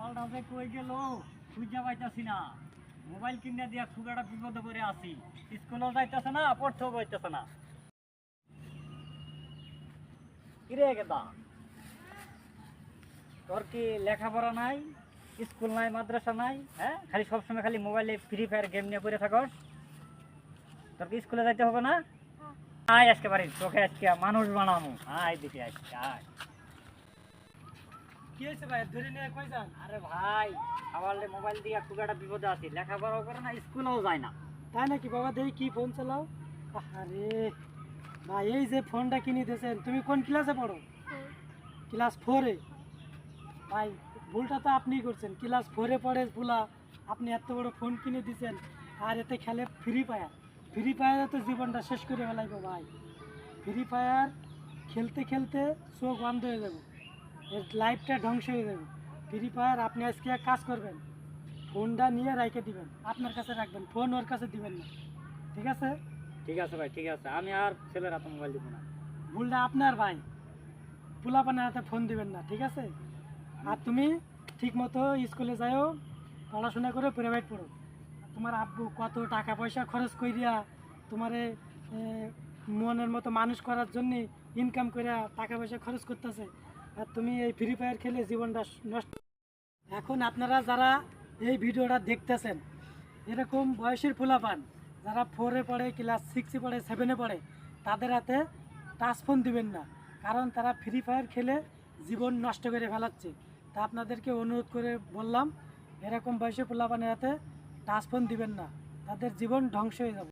মালটা যে কই গেল খুঁজে পাইতাছি না। মোবাইল কিনে দিয়া খুব একটা বিপদে পড়ে আছি। স্কুলেও যাইতেছে না, পড়তেও পাইতেছে না। কিরে গেদা, তোর কি লেখাপড়া নাই, স্কুল নাই, মাদ্রাসা নাই? হ্যাঁ, খালি সবসময় খালি মোবাইলে ফ্রি ফায়ার গেম নিয়ে পড়ে থাকস। তোর কি স্কুলে যাইতে হবে না? আয় আজকে বাড়ি, তোকে আজকে মানুষ বানাবো। আয় দেখি আজকে আয়। কি হয়েছে ভাই, ধরে নিয়ে কই যান? আরে ভাই, সকালে মোবাইল দিয়ে খুব একটা বিপদে আছি। লেখাপড়াও করে না, স্কুলেও যায় না। তাই নাকি বাবা? দেখি কি ফোন চালাও। আরে ভাই, এই যে ফোনটা কিনে দিয়েছেন, তুমি কোন ক্লাসে পড়ো? ক্লাস 4-এ? ভাই, ভুলটা তো আপনিই করছেন। ক্লাস 4-এ পড়ে ভুলা আপনি এত বড় ফোন কিনে দিয়েছেন, আর এতে খেলে ফ্রি ফায়ার। ফ্রি ফায়ারে তো জীবনটা শেষ করে ফেলাইবো ভাই। ফ্রি ফায়ার খেলতে খেলতে চোখ বন্ধ হয়ে যাবে, এর লাইফটা ধ্বংস হয়ে যাবে। ফ্রি ফায়ার আপনি আজকে এক কাজ করবেন, ফোনটা নিয়ে রাইখে দিবেন, আপনার কাছে রাখবেন, ফোন ওর কাছে দিবেন না, ঠিক আছে? ঠিক আছে ভাই, ঠিক আছে। আমি আর ছেলের হাতে মোবাইল দিব না। ভুলটা আপনার ভাই, পোলাপানের হাতে ফোন দিবেন না, ঠিক আছে? আর তুমি ঠিক মতো স্কুলে যাও, পড়াশোনা করে প্রাইভেট পড়ো। তোমার আব্বু কত টাকা পয়সা খরচ করিয়া তোমারে মনের মতো মানুষ করার জন্য ইনকাম করে টাকা পয়সা খরচ করতেছে, আর তুমি এই ফ্রি ফায়ার খেলে জীবনটা নষ্ট। এখন আপনারা যারা এই ভিডিওটা দেখতেছেন, এরকম বয়সের পোলাপান যারা 4-এ পড়ে, ক্লাস 6-এ পড়ে, 7-এ পড়ে, তাদের হাতে টাচ ফোন দিবেন না, কারণ তারা ফ্রি ফায়ার খেলে জীবন নষ্ট করে ফেলাচ্ছে। তা আপনাদেরকে অনুরোধ করে বললাম, এরকম বয়সে পোলাপানের হাতে টাচ ফোন দিবেন না, তাদের জীবন ধ্বংস হয়ে যাবে।